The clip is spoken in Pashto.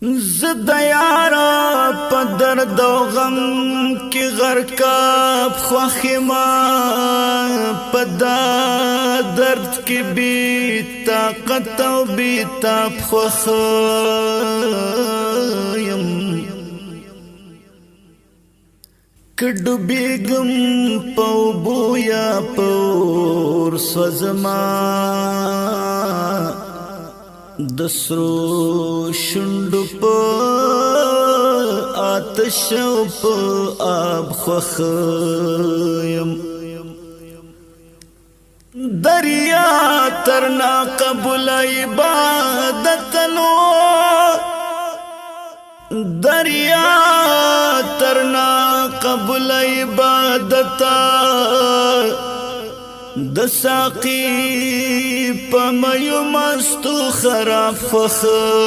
زد یارا پا درد و غم کی غرقاب خوخما پا دا درد کی بی طاقت و بی تاب خوخیم کڈو بیگم پو بویا پور سوزما دسرو شندو پا آتش و پا آب خوخیم دریا ترنا قبول عبادتنو دریا ترنا قبول عبادتا د ساقی پمیو مستو خراب فخر